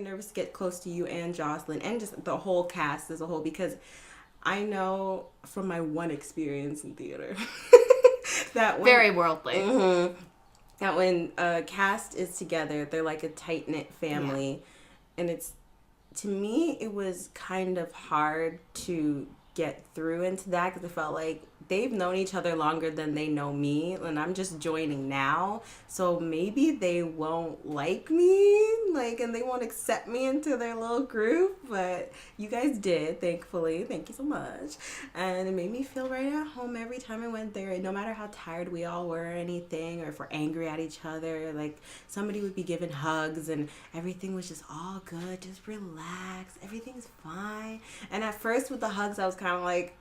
nervous to get close to you and Jocelyn and just the whole cast as a whole, because I know from my one experience in theater that when, very worldly. Mm-hmm, that when a cast is together, they're like a tight-knit family. Yeah. And it's, to me, it was kind of hard to get through into that because it felt like they've known each other longer than they know me, and I'm just joining now, so maybe they won't like me, like, and they won't accept me into their little group, but you guys did, thankfully. Thank you so much. And it made me feel right at home every time I went there, no matter how tired we all were or anything, or if we're angry at each other, like, somebody would be giving hugs, and everything was just all good, just relax, everything's fine. And at first with the hugs, I was kind of like,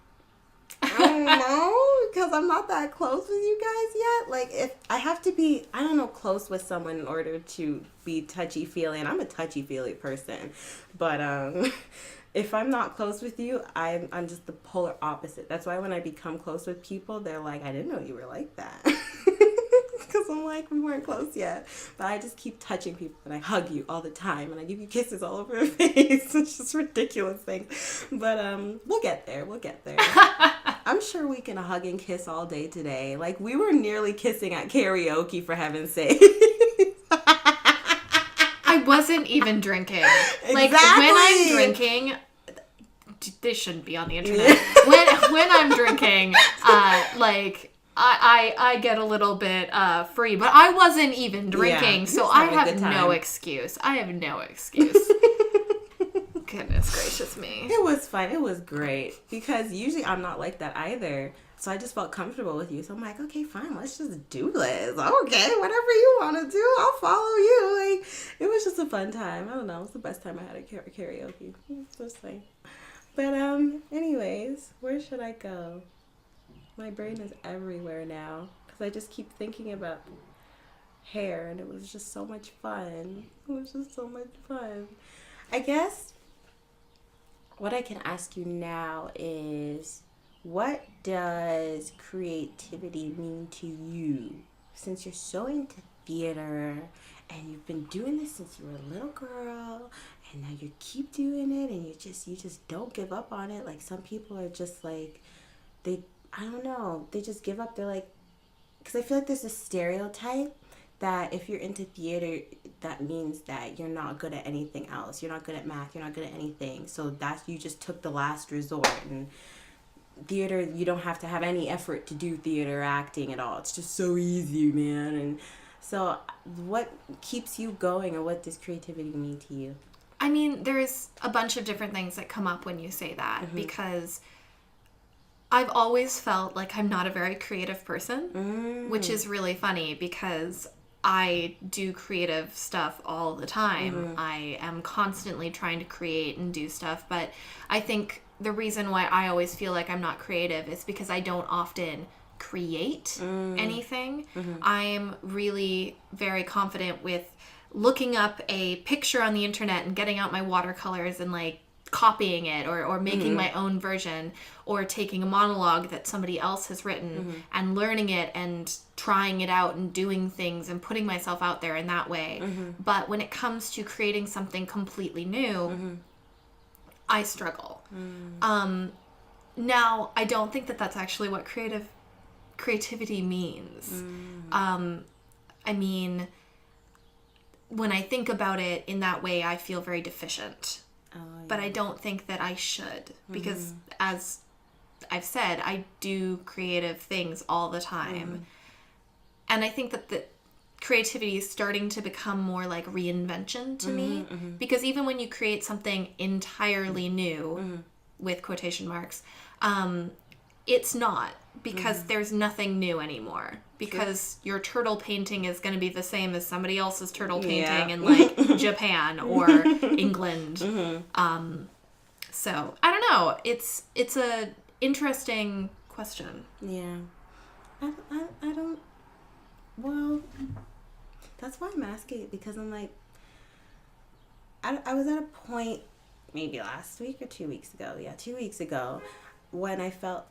I don't know, because I'm not that close with you guys yet. Like, if I have to be, I don't know, close with someone in order to be touchy-feely, and I'm a touchy-feely person, but if I'm not close with you, I'm just the polar opposite. That's why when I become close with people, they're like, I didn't know you were like that. Because I'm like, we weren't close yet. But I just keep touching people, and I hug you all the time, and I give you kisses all over your face. It's just ridiculous things. But we'll get there. We'll get there. I'm sure we can hug and kiss all day today. Like, we were nearly kissing at karaoke, for heaven's sake. I wasn't even drinking. Exactly. Like, when I'm drinking, this shouldn't be on the internet. when I'm drinking, like, I get a little bit free, but I wasn't even drinking, so I have no excuse. I have no excuse. Goodness gracious me. It was fun. It was great. Because usually I'm not like that either. So I just felt comfortable with you. So I'm like, okay, fine. Let's just do this. Okay, whatever you want to do, I'll follow you. Like, it was just a fun time. I don't know. It was the best time I had at karaoke. It's just like. But anyways, where should I go? My brain is everywhere now. Because I just keep thinking about hair. And it was just so much fun. It was just so much fun. I guess what I can ask you now is, what does creativity mean to you? Since you're so into theater and you've been doing this since you were a little girl, and now you keep doing it, and you just don't give up on it. Like, some people are just like, I don't know, they just give up. They're like, because I feel like there's a stereotype that if you're into theater, that means that you're not good at anything else. You're not good at math. You're not good at anything. So that's, you just took the last resort. And theater, you don't have to have any effort to do theater acting at all. It's just so easy, man. And so what keeps you going, and what does creativity mean to you? I mean, there's a bunch of different things that come up when you say that, Mm-hmm. because I've always felt like I'm not a very creative person, which is really funny because I do creative stuff all the time. Mm-hmm. I am constantly trying to create and do stuff, but I think the reason why I always feel like I'm not creative is because I don't often create anything. Mm-hmm. I'm really very confident with looking up a picture on the internet and getting out my watercolors and like copying it or making my own version, or taking a monologue that somebody else has written and learning it and trying it out and doing things and putting myself out there in that way. But when it comes to creating something completely new, I struggle. Now, I don't think that that's actually what creativity means. I mean, when I think about it in that way, I feel very deficient. Oh, yeah. But I don't think that I should, because as I've said, I do creative things all the time. And I think that the creativity is starting to become more like reinvention to me, because even when you create something entirely new, with quotation marks, it's not, because there's nothing new anymore. Because your turtle painting is going to be the same as somebody else's turtle painting in like Japan or England. So I don't know. It's a interesting question. Yeah, I don't. Well, that's why I'm asking it, because I'm like, I was at a point maybe last week or 2 weeks ago. Yeah, 2 weeks ago, when I felt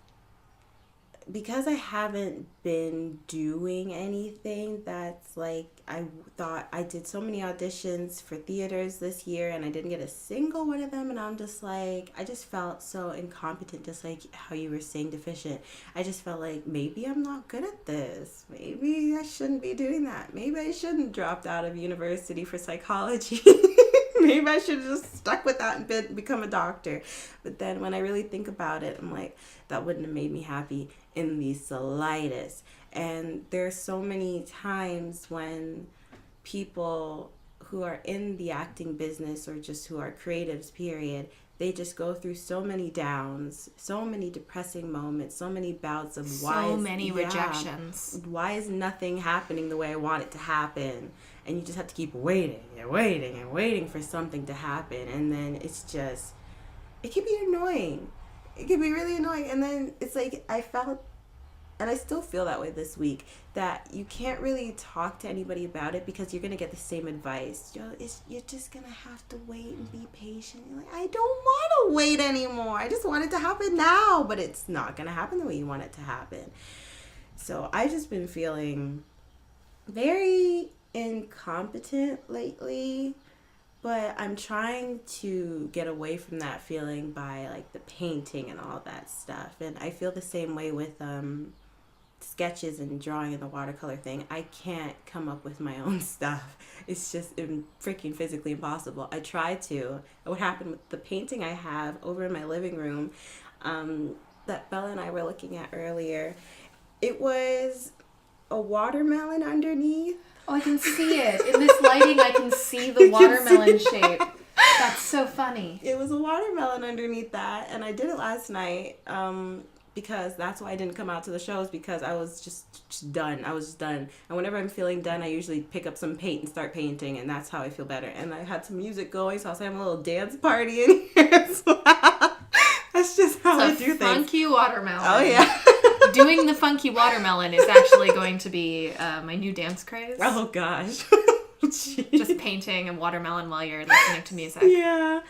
because I haven't been doing anything that's like, I thought I did so many auditions for theaters this year and I didn't get a single one of them. And I'm just like, I just felt so incompetent, just like how you were saying, deficient. I just felt like maybe I'm not good at this. Maybe I shouldn't be doing that. Maybe I shouldn't dropped out of university for psychology. Maybe I should have just stuck with that and become a doctor. But then when I really think about it, I'm like, that wouldn't have made me happy in the slightest. And there's so many times when people who are in the acting business or just who are creatives, period, they just go through so many downs, so many depressing moments, so many bouts of So many rejections. why is nothing happening the way I want it to happen? And you just have to keep waiting and waiting and waiting for something to happen. And then it's just, it can be annoying. It can be really annoying. And then it's like, I felt, and I still feel that way this week, that you can't really talk to anybody about it because you're going to get the same advice. You're just going to have to wait and be patient. You're like, I don't want to wait anymore. I just want it to happen now. But it's not going to happen the way you want it to happen. So I've just been feeling very incompetent lately. But I'm trying to get away from that feeling by like the painting and all that stuff. And I feel the same way with sketches and drawing and the watercolor thing. I can't come up with my own stuff. It's just freaking physically impossible. I try to. What happened with the painting I have over in my living room, that Bella and I were looking at earlier, it was a watermelon underneath. Oh, I can see it. In this lighting, I can see the watermelon shape. That's so funny. It was a watermelon underneath that, and I did it last night because that's why I didn't come out to the shows, because I was just done. I was just done. And whenever I'm feeling done, I usually pick up some paint and start painting, and that's how I feel better. And I had some music going, so I was having a little dance party in here as well. That's just how I do things. Funky watermelon. Oh, yeah. Doing the funky watermelon is actually going to be my new dance craze. Oh, gosh. Just painting and watermelon while you're listening to music. Yeah.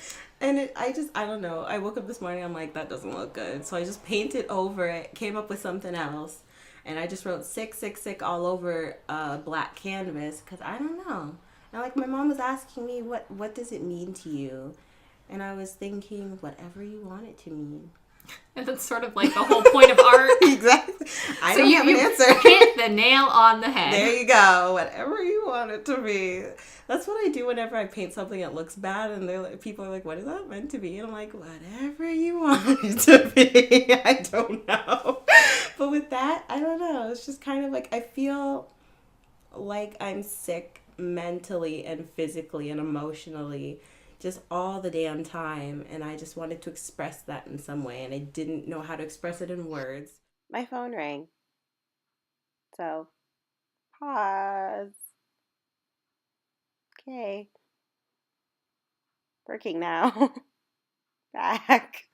And I don't know. I woke up this morning, I'm like, that doesn't look good. So I just painted over it, came up with something else. And I just wrote sick, sick, sick all over black canvas because I don't know. And like my mom was asking me, what does it mean to you? And I was thinking, whatever you want it to mean. And that's sort of like the whole point of art. Exactly. I don't have an answer. Hit the nail on the head. There you go. Whatever you want it to be. That's what I do whenever I paint something that looks bad, and people are like, "What is that meant to be?" And I'm like, "Whatever you want it to be." I don't know. But with that, I don't know. It's just kind of like I feel like I'm sick mentally and physically and emotionally, just all the damn time, and I just wanted to express that in some way, and I didn't know how to express it in words. My phone rang. So, pause. Okay. Working now. Back.